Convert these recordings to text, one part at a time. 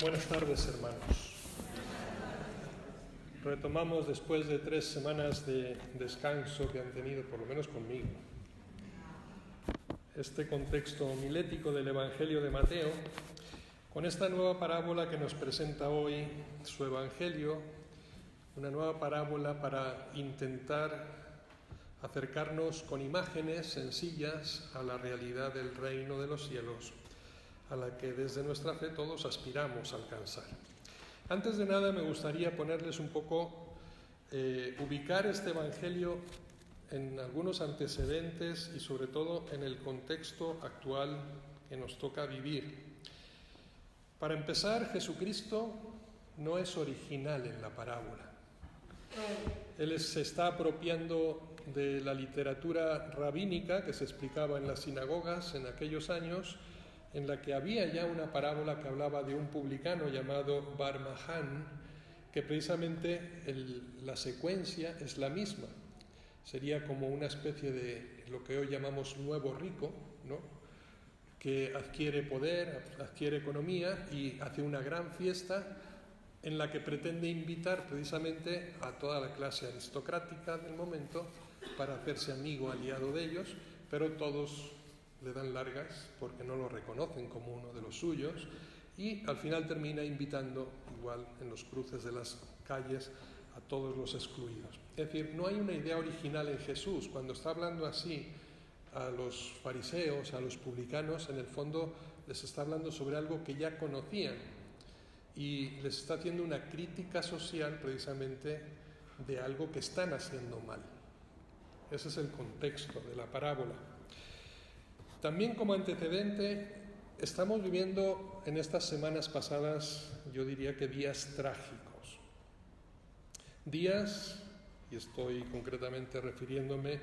Buenas tardes, hermanos. Retomamos después de 3 semanas de descanso que han tenido, por lo menos conmigo, este contexto homilético del Evangelio de Mateo, con esta nueva parábola que nos presenta hoy su Evangelio, una nueva parábola para intentar acercarnos con imágenes sencillas a la realidad del reino de los cielos, a la que desde nuestra fe todos aspiramos a alcanzar. Antes de nada me gustaría ponerles un poco, ubicar este Evangelio en algunos antecedentes y sobre todo en el contexto actual que nos toca vivir. Para empezar, Jesucristo no es original en la parábola. Él se está apropiando de la literatura rabínica que se explicaba en las sinagogas en aquellos años, en la que había ya una parábola que hablaba de un publicano llamado Bar Mahán, que precisamente la secuencia es la misma. Sería como una especie de lo que hoy llamamos nuevo rico, ¿no?, que adquiere poder, adquiere economía y hace una gran fiesta en la que pretende invitar precisamente a toda la clase aristocrática del momento para hacerse amigo, aliado de ellos, pero todos le dan largas porque no lo reconocen como uno de los suyos y al final termina invitando, igual en los cruces de las calles, a todos los excluidos. Es decir, no hay una idea original en Jesús. Cuando está hablando así a los fariseos, a los publicanos, en el fondo les está hablando sobre algo que ya conocían y les está haciendo una crítica social precisamente de algo que están haciendo mal. Ese es el contexto de la parábola. También como antecedente, estamos viviendo en estas semanas pasadas, yo diría que días trágicos. Días, y estoy concretamente refiriéndome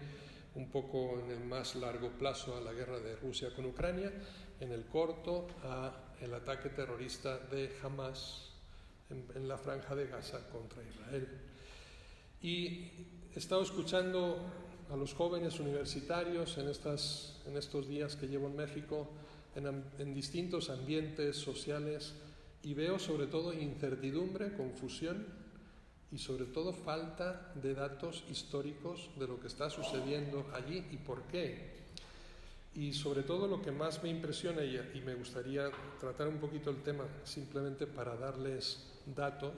un poco en el más largo plazo a la guerra de Rusia con Ucrania, en el corto al ataque terrorista de Hamas en la franja de Gaza contra Israel. Y he estado escuchando a los jóvenes universitarios en estos días que llevo en México, en distintos ambientes sociales, y veo sobre todo incertidumbre, confusión y sobre todo falta de datos históricos de lo que está sucediendo allí y por qué. Y sobre todo lo que más me impresiona, y me gustaría tratar un poquito el tema simplemente para darles datos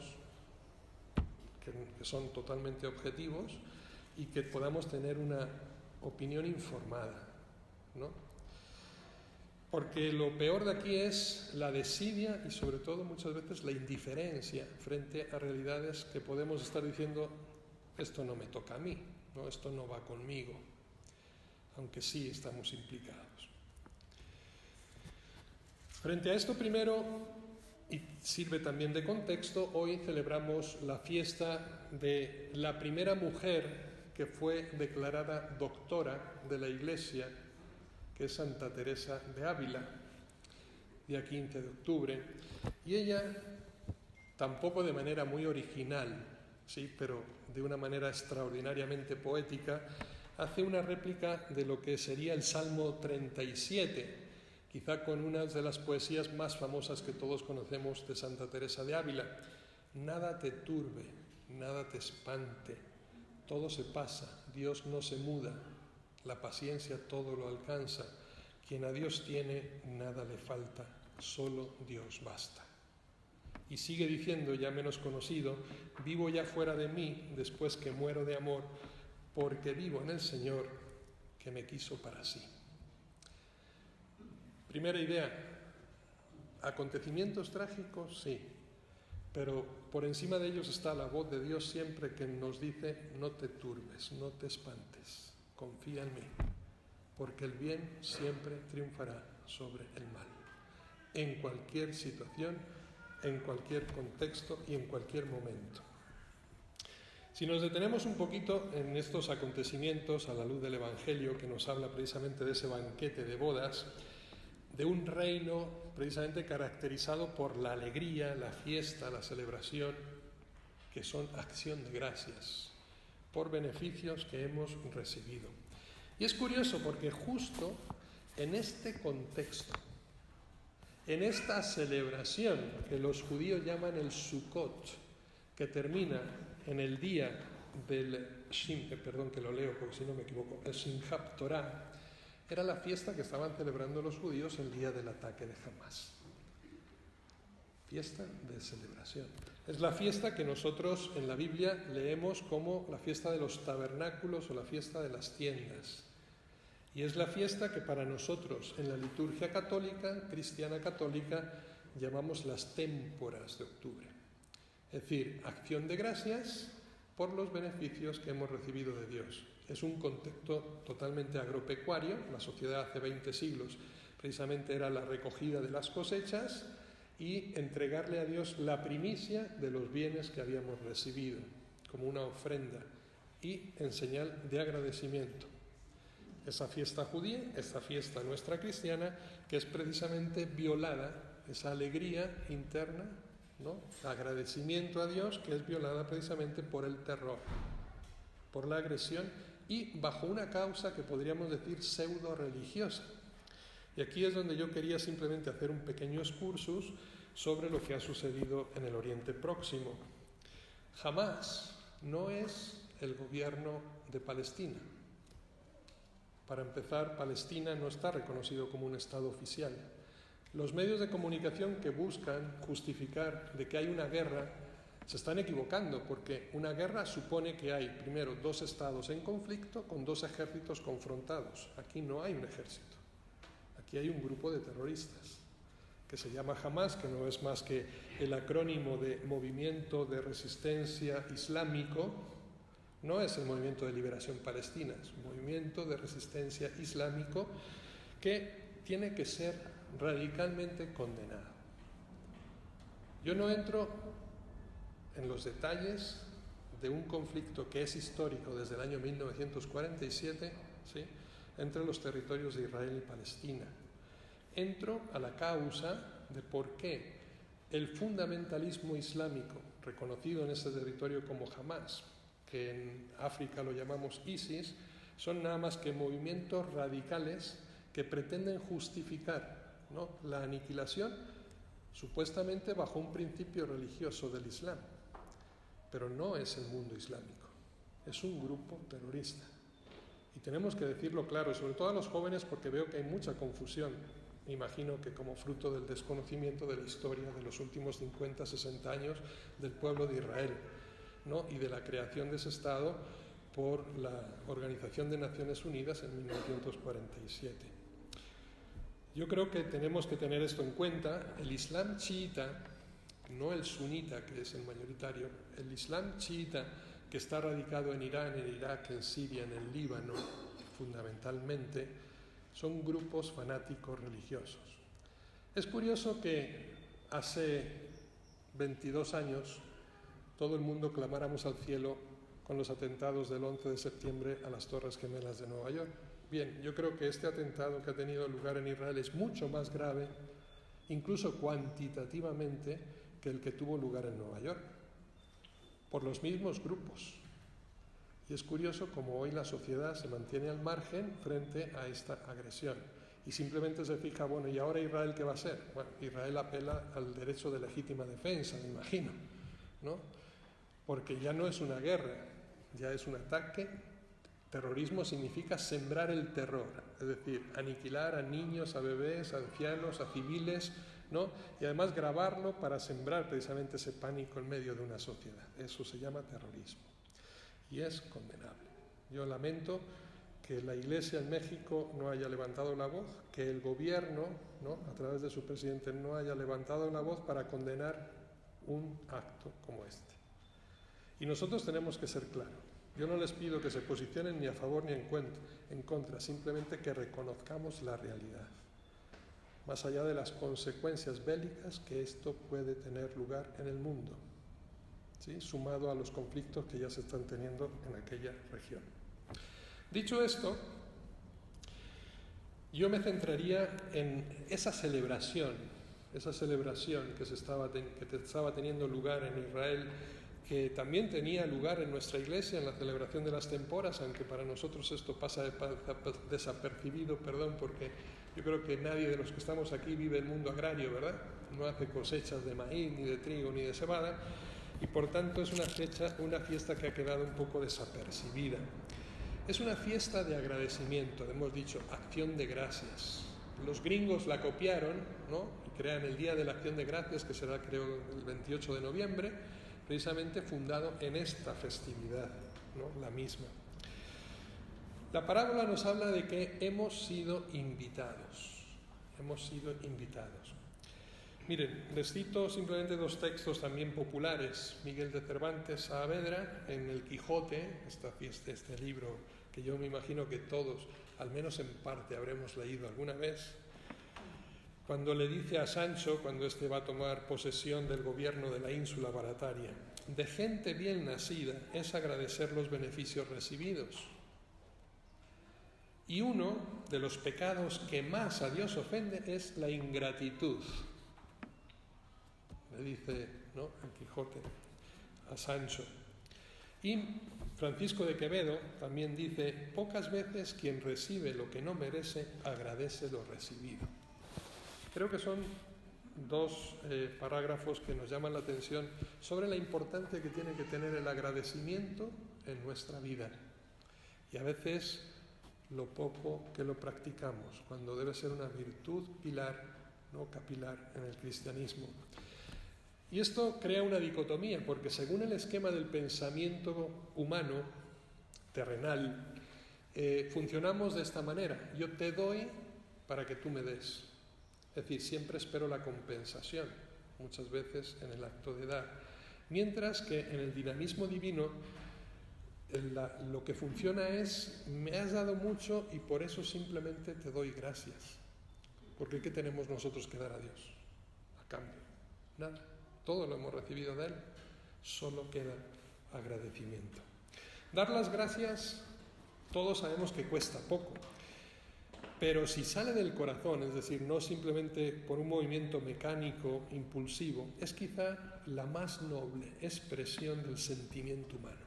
que son totalmente objetivos y que podamos tener una opinión informada, ¿no? Porque lo peor de aquí es la desidia y sobre todo muchas veces la indiferencia frente a realidades que podemos estar diciendo: esto no me toca a mí, ¿no? Esto no va conmigo, aunque sí estamos implicados. Frente a esto primero, y sirve también de contexto, hoy celebramos la fiesta de la primera mujer que fue declarada doctora de la Iglesia, que es Santa Teresa de Ávila, día 15 de octubre, y ella, tampoco de manera muy original, sí, pero de una manera extraordinariamente poética, hace una réplica de lo que sería el Salmo 37, quizá con una de las poesías más famosas que todos conocemos de Santa Teresa de Ávila. Nada te turbe, nada te espante, todo se pasa, Dios no se muda, la paciencia todo lo alcanza, quien a Dios tiene, nada le falta, solo Dios basta. Y sigue diciendo, ya menos conocido: vivo ya fuera de mí, después que muero de amor, porque vivo en el Señor, que me quiso para sí. Primera idea, acontecimientos trágicos, sí, pero por encima de ellos está la voz de Dios siempre que nos dice: no te turbes, no te espantes, confía en mí, porque el bien siempre triunfará sobre el mal, en cualquier situación, en cualquier contexto y en cualquier momento. Si nos detenemos un poquito en estos acontecimientos a la luz del Evangelio, que nos habla precisamente de ese banquete de bodas, de un reino precisamente caracterizado por la alegría, la fiesta, la celebración, que son acción de gracias por beneficios que hemos recibido. Y es curioso porque justo en este contexto En esta celebración que los judíos llaman el Sukkot, que termina en el día del perdón que lo leo porque si no me equivoco, el Simchat Torah, era la fiesta que estaban celebrando los judíos el día del ataque de Hamás. Fiesta de celebración. Es la fiesta que nosotros en la Biblia leemos como la fiesta de los tabernáculos o la fiesta de las tiendas. Y es la fiesta que para nosotros en la liturgia católica, cristiana católica, llamamos las témporas de octubre. Es decir, acción de gracias por los beneficios que hemos recibido de Dios. Es un contexto totalmente agropecuario. La sociedad hace 20 siglos precisamente era la recogida de las cosechas y entregarle a Dios la primicia de los bienes que habíamos recibido, como una ofrenda y en señal de agradecimiento. Esa fiesta judía, esta fiesta nuestra cristiana, que es precisamente violada, esa alegría interna, ¿no? Agradecimiento a Dios, que es violada precisamente por el terror, por la agresión y bajo una causa que podríamos decir pseudo-religiosa. Y aquí es donde yo quería simplemente hacer un pequeño excursus sobre lo que ha sucedido en el Oriente Próximo. Hamás no es el gobierno de Palestina. Para empezar, Palestina no está reconocido como un Estado oficial. Los medios de comunicación que buscan justificar de que hay una guerra se están equivocando, porque una guerra supone que hay, primero, dos estados en conflicto con dos ejércitos confrontados. Aquí no hay un ejército. Aquí hay un grupo de terroristas que se llama Hamás, que no es más que el acrónimo de Movimiento de Resistencia Islámico. No es el Movimiento de Liberación Palestina, es un movimiento de resistencia islámico que tiene que ser radicalmente condenado. Yo no entro en los detalles de un conflicto que es histórico desde el año 1947, ¿sí?, entre los territorios de Israel y Palestina. Entro a la causa de por qué el fundamentalismo islámico, reconocido en ese territorio como Hamás, que en África lo llamamos ISIS, son nada más que movimientos radicales que pretenden justificar, ¿no?, la aniquilación supuestamente bajo un principio religioso del Islam. Pero no es el mundo islámico, es un grupo terrorista. Y tenemos que decirlo claro, sobre todo a los jóvenes, porque veo que hay mucha confusión. Me imagino que como fruto del desconocimiento de la historia de los últimos 50, 60 años del pueblo de Israel, ¿no?, y de la creación de ese Estado por la Organización de Naciones Unidas en 1947. Yo creo que tenemos que tener esto en cuenta. El Islam chiita, no el sunita, que es el mayoritario, el Islam chiita, que está radicado en Irán, en Irak, en Siria, en el Líbano, fundamentalmente, son grupos fanáticos religiosos. Es curioso que hace 22 años todo el mundo clamáramos al cielo con los atentados del 11 de septiembre a las Torres Gemelas de Nueva York. Bien, yo creo que este atentado que ha tenido lugar en Israel es mucho más grave, incluso cuantitativamente, que el que tuvo lugar en Nueva York, por los mismos grupos. Y es curioso cómo hoy la sociedad se mantiene al margen frente a esta agresión y simplemente se fija, bueno, ¿y ahora Israel qué va a hacer? Bueno, Israel apela al derecho de legítima defensa, me imagino, ¿no? Porque ya no es una guerra, ya es un ataque. Terrorismo significa sembrar el terror, es decir, aniquilar a niños, a bebés, a ancianos, a civiles, ¿no? Y además grabarlo para sembrar precisamente ese pánico en medio de una sociedad. Eso se llama terrorismo y es condenable. Yo lamento que la Iglesia en México no haya levantado la voz, que el gobierno, ¿no?, a través de su presidente, no haya levantado la voz para condenar un acto como este. Y nosotros tenemos que ser claros. Yo no les pido que se posicionen ni a favor ni en contra, simplemente que reconozcamos la realidad, más allá de las consecuencias bélicas que esto puede tener lugar en el mundo, ¿sí?, sumado a los conflictos que ya se están teniendo en aquella región. Dicho esto, yo me centraría en esa celebración que estaba teniendo lugar en Israel que también tenía lugar en nuestra iglesia en la celebración de las temporas, aunque para nosotros esto pasa desapercibido, porque yo creo que nadie de los que estamos aquí vive el mundo agrario, ¿verdad? No hace cosechas de maíz, ni de trigo, ni de cebada, y por tanto es una fiesta que ha quedado un poco desapercibida. Es una fiesta de agradecimiento, hemos dicho, acción de gracias. Los gringos la copiaron, ¿no? Y crean el Día de la Acción de Gracias, que será, creo, el 28 de noviembre, precisamente fundado en esta festividad, ¿no? La misma. La parábola nos habla de que hemos sido invitados. Miren, les cito simplemente dos textos también populares. Miguel de Cervantes Saavedra, en El Quijote, este libro que yo me imagino que todos, al menos en parte, habremos leído alguna vez, cuando le dice a Sancho, cuando éste va a tomar posesión del gobierno de la ínsula Barataria, de gente bien nacida es agradecer los beneficios recibidos. Y uno de los pecados que más a Dios ofende es la ingratitud. Le dice, ¿no?, el Quijote a Sancho. Y Francisco de Quevedo también dice, pocas veces quien recibe lo que no merece agradece lo recibido. Creo que son dos parágrafos que nos llaman la atención sobre la importancia que tiene que tener el agradecimiento en nuestra vida. Y a veces lo poco que lo practicamos, cuando debe ser una virtud pilar, no capilar, en el cristianismo. Y esto crea una dicotomía, porque según el esquema del pensamiento humano, terrenal, funcionamos de esta manera. Yo te doy para que tú me des. Es decir, siempre espero la compensación, muchas veces en el acto de dar. Mientras que en el dinamismo divino, lo que funciona es, me has dado mucho y por eso simplemente te doy gracias. Porque ¿qué tenemos nosotros que dar a Dios? A cambio, nada. Todo lo hemos recibido de Él, solo queda agradecimiento. Dar las gracias, todos sabemos que cuesta poco, pero si sale del corazón, es decir, no simplemente por un movimiento mecánico, impulsivo, es quizá la más noble expresión del sentimiento humano.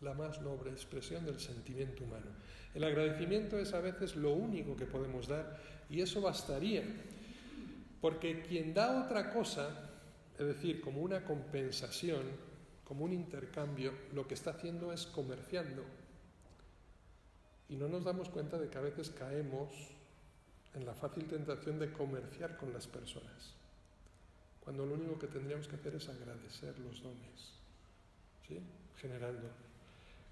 La más noble expresión del sentimiento humano. El agradecimiento es a veces lo único que podemos dar y eso bastaría, porque quien da otra cosa, es decir, como una compensación, como un intercambio, lo que está haciendo es comerciando. Y no nos damos cuenta de que a veces caemos en la fácil tentación de comerciar con las personas, cuando lo único que tendríamos que hacer es agradecer los dones, ¿sí?, generando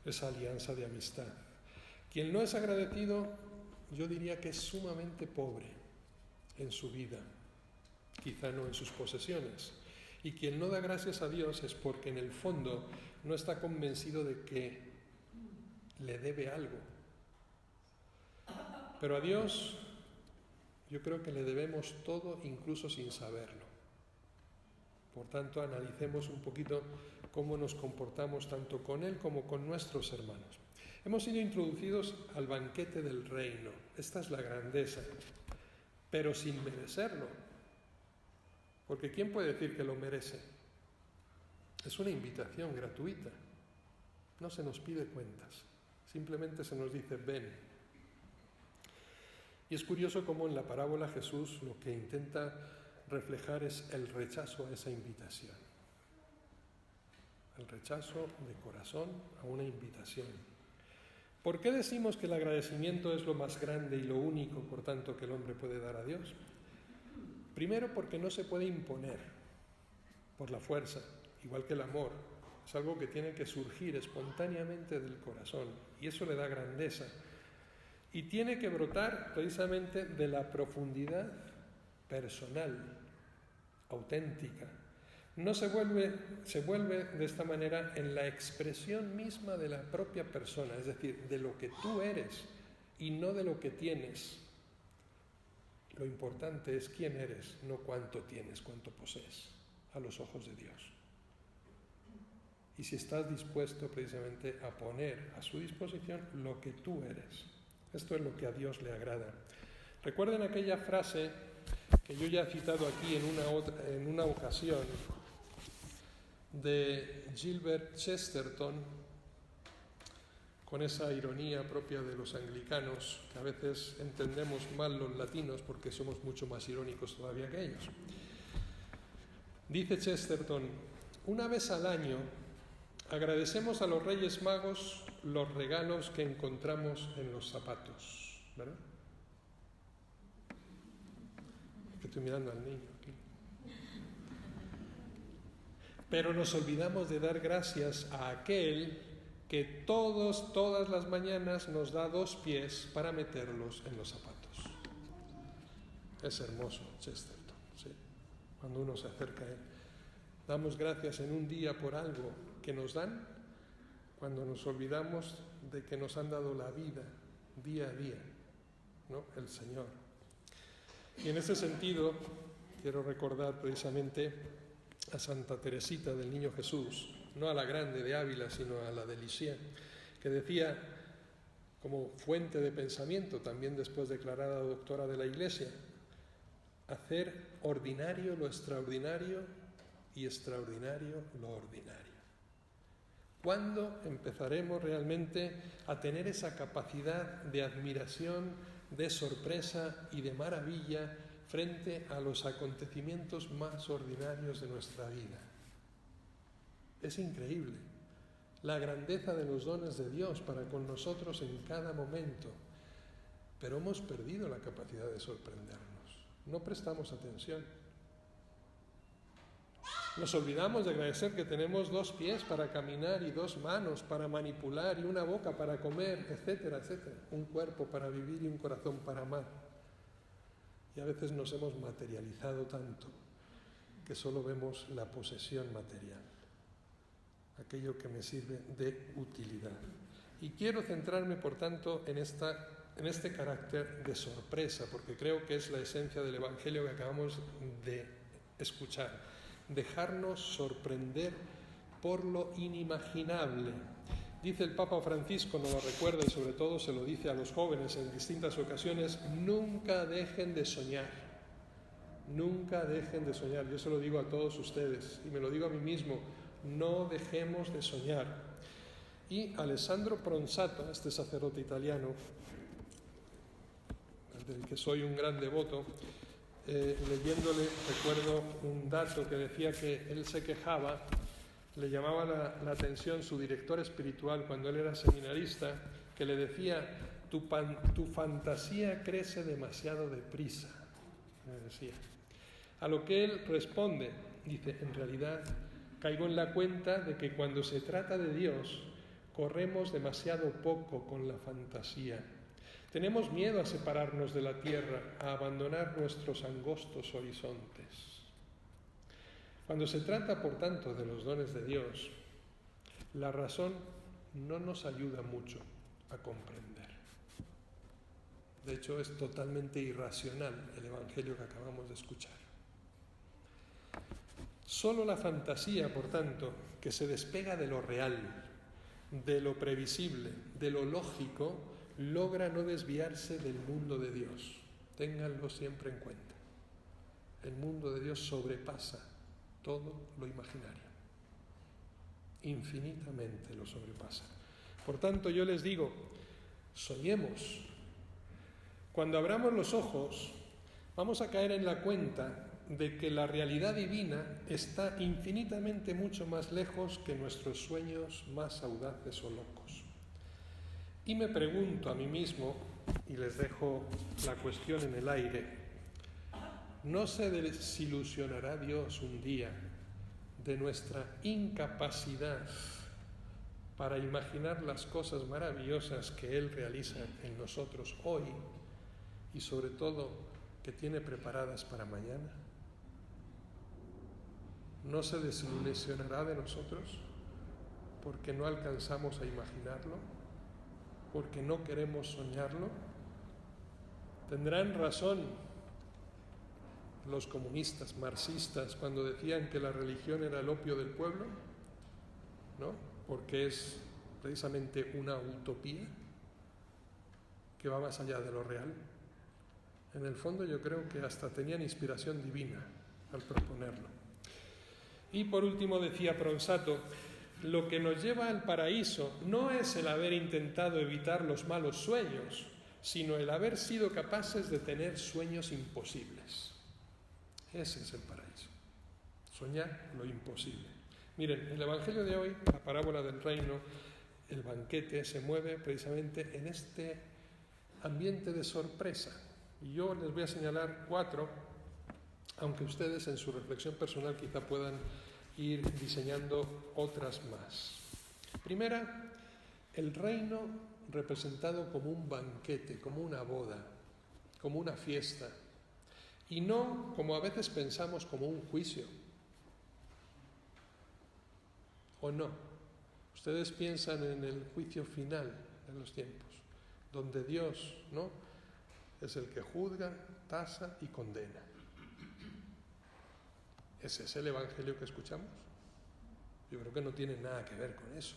esa alianza de amistad. Quien no es agradecido, yo diría que es sumamente pobre en su vida, quizá no en sus posesiones. Y quien no da gracias a Dios es porque en el fondo no está convencido de que le debe algo. Pero a Dios yo creo que le debemos todo, incluso sin saberlo. Por tanto, analicemos un poquito cómo nos comportamos tanto con Él como con nuestros hermanos. Hemos sido introducidos al banquete del reino. Esta es la grandeza, pero sin merecerlo. Porque ¿quién puede decir que lo merece? Es una invitación gratuita. No se nos pide cuentas. Simplemente se nos dice, ven. Y es curioso cómo en la parábola Jesús lo que intenta reflejar es el rechazo a esa invitación. El rechazo de corazón a una invitación. ¿Por qué decimos que el agradecimiento es lo más grande y lo único, por tanto, que el hombre puede dar a Dios? Primero, porque no se puede imponer por la fuerza, igual que el amor. Es algo que tiene que surgir espontáneamente del corazón y eso le da grandeza. Y tiene que brotar precisamente de la profundidad personal, auténtica. No se vuelve de esta manera en la expresión misma de la propia persona, es decir, de lo que tú eres y no de lo que tienes. Lo importante es quién eres, no cuánto tienes, cuánto posees, a los ojos de Dios. Y si estás dispuesto precisamente a poner a su disposición lo que tú eres. Esto es lo que a Dios le agrada. Recuerden aquella frase que yo ya he citado aquí en una ocasión, de Gilbert Chesterton, con esa ironía propia de los anglicanos, que a veces entendemos mal los latinos porque somos mucho más irónicos todavía que ellos. Dice Chesterton: una vez al año agradecemos a los Reyes Magos los regalos que encontramos en los zapatos, ¿verdad? Que estoy mirando al niño aquí. Pero nos olvidamos de dar gracias a aquel que todas las mañanas nos da 2 pies para meterlos en los zapatos. Es hermoso, Chesterton, sí. Cuando uno se acerca a él. Damos gracias en un día por algo que nos dan, cuando nos olvidamos de que nos han dado la vida día a día, ¿no? El Señor. Y en ese sentido, quiero recordar precisamente a Santa Teresita del Niño Jesús, no a la grande de Ávila, sino a la de Lisieux, que decía, como fuente de pensamiento, también después declarada doctora de la Iglesia, hacer ordinario lo extraordinario y extraordinario lo ordinario. ¿Cuándo empezaremos realmente a tener esa capacidad de admiración, de sorpresa y de maravilla frente a los acontecimientos más ordinarios de nuestra vida? Es increíble la grandeza de los dones de Dios para con nosotros en cada momento, pero hemos perdido la capacidad de sorprendernos. No prestamos atención. Nos olvidamos de agradecer que tenemos 2 pies para caminar y 2 manos para manipular y una boca para comer, etcétera, etcétera. Un cuerpo para vivir y un corazón para amar. Y a veces nos hemos materializado tanto que solo vemos la posesión material, aquello que me sirve de utilidad. Y quiero centrarme, por tanto, en este carácter de sorpresa, porque creo que es la esencia del Evangelio que acabamos de escuchar. Dejarnos sorprender por lo inimaginable. Dice el Papa Francisco, nos lo recuerda y sobre todo se lo dice a los jóvenes en distintas ocasiones: nunca dejen de soñar. Nunca dejen de soñar. Yo se lo digo a todos ustedes y me lo digo a mí mismo: no dejemos de soñar. Y Alessandro Pronsato, este sacerdote italiano, del que soy un gran devoto, leyéndole recuerdo un dato que decía que él se quejaba, le llamaba la atención su director espiritual cuando él era seminarista, que le decía: tu fantasía crece demasiado deprisa, me decía. A lo que él responde, dice: en realidad caigo en la cuenta de que cuando se trata de Dios corremos demasiado poco con la fantasía. Tenemos miedo a separarnos de la tierra, a abandonar nuestros angostos horizontes. Cuando se trata, por tanto, de los dones de Dios, la razón no nos ayuda mucho a comprender. De hecho, es totalmente irracional el Evangelio que acabamos de escuchar. Solo la fantasía, por tanto, que se despega de lo real, de lo previsible, de lo lógico, logra no desviarse del mundo de Dios. Ténganlo siempre en cuenta. El mundo de Dios sobrepasa todo lo imaginario. Infinitamente lo sobrepasa. Por tanto, yo les digo, soñemos. Cuando abramos los ojos, vamos a caer en la cuenta de que la realidad divina está infinitamente mucho más lejos que nuestros sueños más audaces o locos. Y me pregunto a mí mismo, y les dejo la cuestión en el aire: ¿no se desilusionará Dios un día de nuestra incapacidad para imaginar las cosas maravillosas que Él realiza en nosotros hoy y sobre todo que tiene preparadas para mañana? ¿No se desilusionará de nosotros porque no alcanzamos a imaginarlo? ¿Porque no queremos soñarlo? ¿Tendrán razón los comunistas, marxistas, cuando decían que la religión era el opio del pueblo? ¿No? Porque es precisamente una utopía que va más allá de lo real. En el fondo yo creo que hasta tenían inspiración divina al proponerlo. Y por último decía Pronsato, lo que nos lleva al paraíso no es el haber intentado evitar los malos sueños, sino el haber sido capaces de tener sueños imposibles. Ese es el paraíso, soñar lo imposible. Miren, el Evangelio de hoy, la parábola del reino, el banquete, se mueve precisamente en este ambiente de sorpresa. Y yo les voy a señalar 4, aunque ustedes en su reflexión personal quizá puedan ir diseñando otras más. Primera, el reino representado como un banquete, como una boda, como una fiesta, y no, como a veces pensamos, como un juicio. ¿O no? Ustedes piensan en el juicio final de los tiempos, donde Dios, ¿no?, es el que juzga, tasa y condena. ¿Ese es el Evangelio que escuchamos? Yo creo que no tiene nada que ver con eso.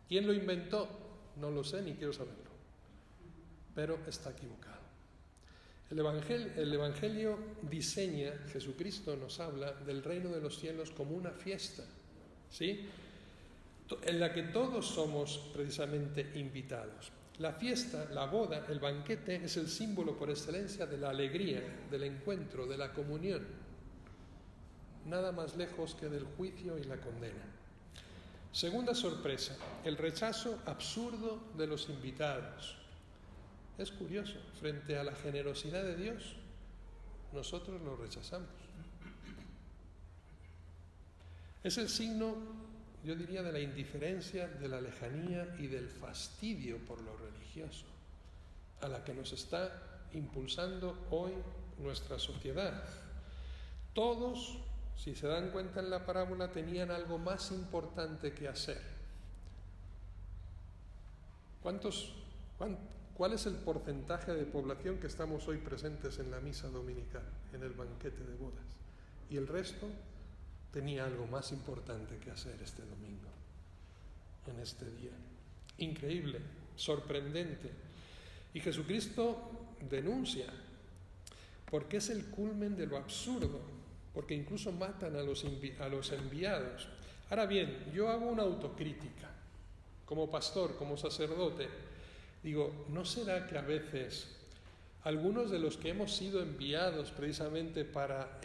¿Quién lo inventó? No lo sé ni quiero saberlo, pero está equivocado. El Evangelio diseña, Jesucristo nos habla del reino de los cielos como una fiesta, ¿sí?, en la que todos somos precisamente invitados. La fiesta, la boda, el banquete es el símbolo por excelencia de la alegría, del encuentro, de la comunión. Nada más lejos que del juicio y la condena. Segunda sorpresa, el rechazo absurdo de los invitados. Es curioso, frente a la generosidad de Dios, nosotros lo rechazamos. Es el signo, yo diría, de la indiferencia, de la lejanía y del fastidio por lo religioso, a la que nos está impulsando hoy nuestra sociedad. Todos, si se dan cuenta en la parábola, tenían algo más importante que hacer. ¿Cuál es el porcentaje de población que estamos hoy presentes en la misa dominical, en el banquete de bodas? Y el resto tenía algo más importante que hacer este domingo, en este día. Increíble, sorprendente. Y Jesucristo denuncia, porque es el culmen de lo absurdo, porque incluso matan a los enviados. Ahora bien, yo hago una autocrítica, como pastor, como sacerdote. Digo, ¿no será que a veces algunos de los que hemos sido enviados precisamente para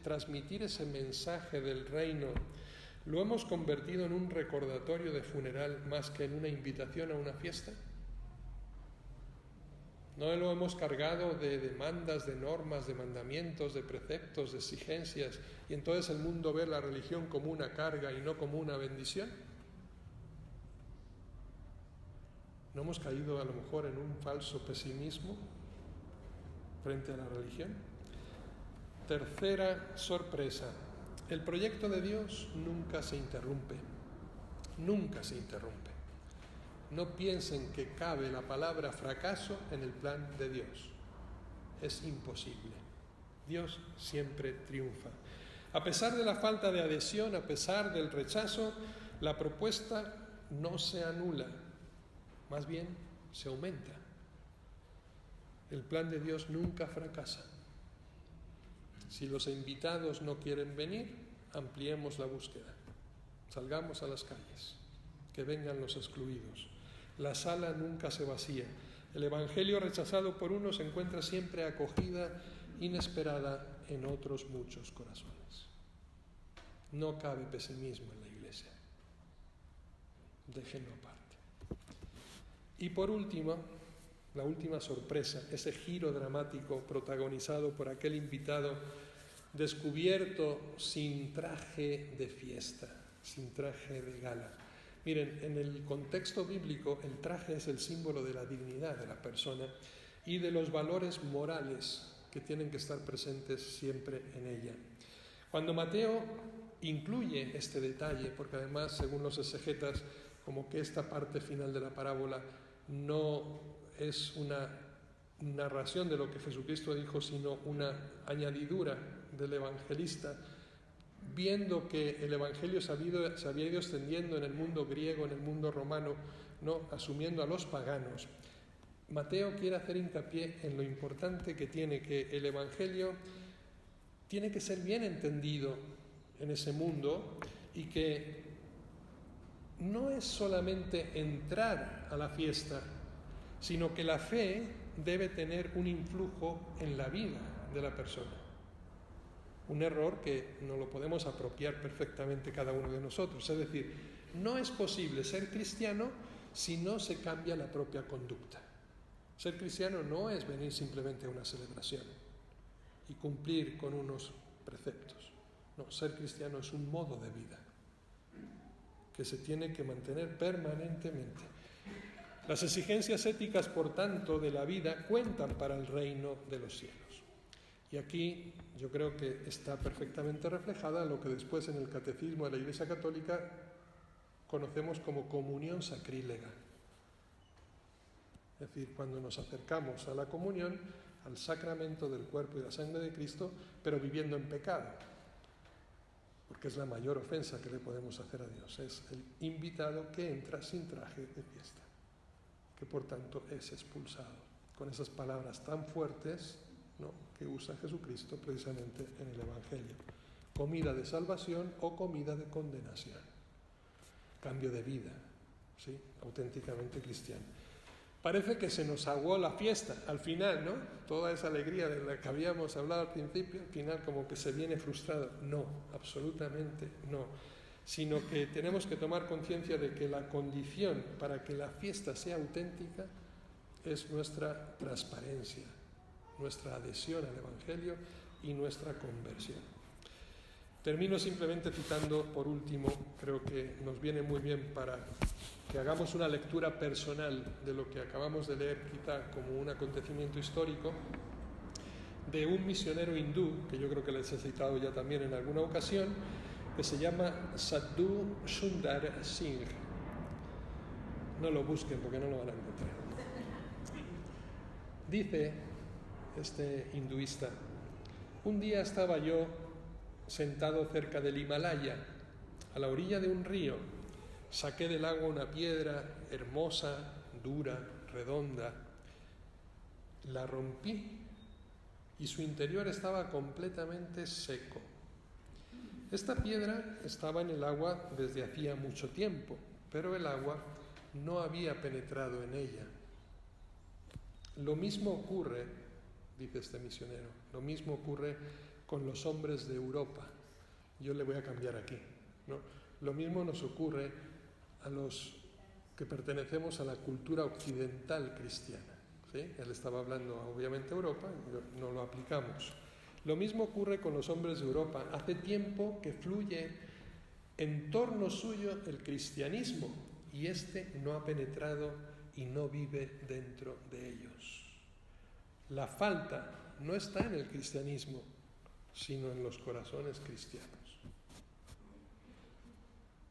transmitir ese mensaje del reino, lo hemos convertido en un recordatorio de funeral más que en una invitación a una fiesta? ¿No lo hemos cargado de demandas, de normas, de mandamientos, de preceptos, de exigencias, y entonces el mundo ve la religión como una carga y no como una bendición? ¿No hemos caído a lo mejor en un falso pesimismo frente a la religión? Tercera sorpresa, el proyecto de Dios nunca se interrumpe, nunca se interrumpe. No piensen que cabe la palabra fracaso en el plan de Dios. Es imposible. Dios siempre triunfa. A pesar de la falta de adhesión, a pesar del rechazo, la propuesta no se anula, más bien se aumenta. El plan de Dios nunca fracasa. Si los invitados no quieren venir, ampliemos la búsqueda. Salgamos a las calles, que vengan los excluidos. La sala nunca se vacía. El Evangelio rechazado por unos encuentra siempre acogida inesperada en otros muchos corazones. No cabe pesimismo en la Iglesia. Déjenlo aparte. Y por último, la última sorpresa, ese giro dramático protagonizado por aquel invitado descubierto sin traje de fiesta, sin traje de gala. Miren, en el contexto bíblico el traje es el símbolo de la dignidad de la persona y de los valores morales que tienen que estar presentes siempre en ella. Cuando Mateo incluye este detalle, porque además, según los exegetas, como que esta parte final de la parábola no es una narración de lo que Jesucristo dijo, sino una añadidura del evangelista, viendo que el Evangelio se había ido extendiendo en el mundo griego, en el mundo romano, ¿no?, asumiendo a los paganos. Mateo quiere hacer hincapié en lo importante que tiene, que el Evangelio tiene que ser bien entendido en ese mundo y que no es solamente entrar a la fiesta, sino que la fe debe tener un influjo en la vida de la persona. Un error que no lo podemos apropiar perfectamente cada uno de nosotros. Es decir, no es posible ser cristiano si no se cambia la propia conducta. Ser cristiano no es venir simplemente a una celebración y cumplir con unos preceptos. No, ser cristiano es un modo de vida que se tiene que mantener permanentemente. Las exigencias éticas, por tanto, de la vida cuentan para el reino de los cielos. Y aquí yo creo que está perfectamente reflejada lo que después en el Catecismo de la Iglesia Católica conocemos como comunión sacrílega. Es decir, cuando nos acercamos a la comunión, al sacramento del cuerpo y la sangre de Cristo, pero viviendo en pecado, porque es la mayor ofensa que le podemos hacer a Dios. Es el invitado que entra sin traje de fiesta, que por tanto es expulsado, con esas palabras tan fuertes, ¿no?, que usa Jesucristo precisamente en el Evangelio. Comida de salvación o comida de condenación. Cambio de vida, ¿sí?, auténticamente cristiano. Parece que se nos aguó la fiesta al final, ¿no? Toda esa alegría de la que habíamos hablado al principio, al final como que se viene frustrado. No, absolutamente no. Sino que tenemos que tomar conciencia de que la condición para que la fiesta sea auténtica es nuestra transparencia, nuestra adhesión al Evangelio y nuestra conversión. Termino simplemente citando, por último, creo que nos viene muy bien para que hagamos una lectura personal de lo que acabamos de leer, quizá como un acontecimiento histórico, de un misionero hindú, que yo creo que les he citado ya también en alguna ocasión, que se llama Sadhu Sundar Singh. No lo busquen porque no lo van a encontrar. Dice este hinduista: un día estaba yo sentado cerca del Himalaya, a la orilla de un río. Saqué del agua una piedra hermosa, dura, redonda. La rompí y su interior estaba completamente seco. Esta piedra estaba en el agua desde hacía mucho tiempo, pero el agua no había penetrado en ella. Lo mismo ocurre, dice este misionero, lo mismo ocurre con los hombres de Europa. Yo le voy a cambiar aquí, ¿no? Lo mismo nos ocurre a los que pertenecemos a la cultura occidental cristiana, ¿sí? Él estaba hablando obviamente de Europa, no lo aplicamos. Lo mismo ocurre con los hombres de Europa. Hace tiempo que fluye en torno suyo el cristianismo y este no ha penetrado y no vive dentro de ellos. La falta no está en el cristianismo, sino en los corazones cristianos.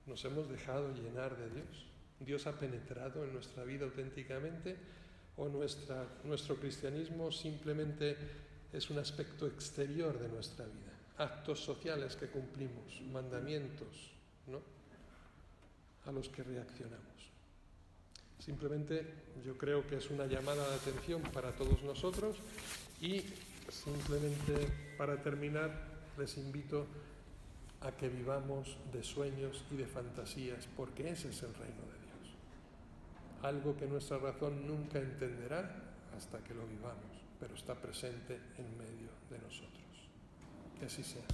¿Nos hemos dejado llenar de Dios? ¿Dios ha penetrado en nuestra vida auténticamente? ¿O nuestro cristianismo simplemente es un aspecto exterior de nuestra vida? Actos sociales que cumplimos, mandamientos, ¿no?, a los que reaccionamos. Simplemente yo creo que es una llamada de atención para todos nosotros y simplemente para terminar les invito a que vivamos de sueños y de fantasías, porque ese es el reino de Dios. Algo que nuestra razón nunca entenderá hasta que lo vivamos, pero está presente en medio de nosotros. Que así sea.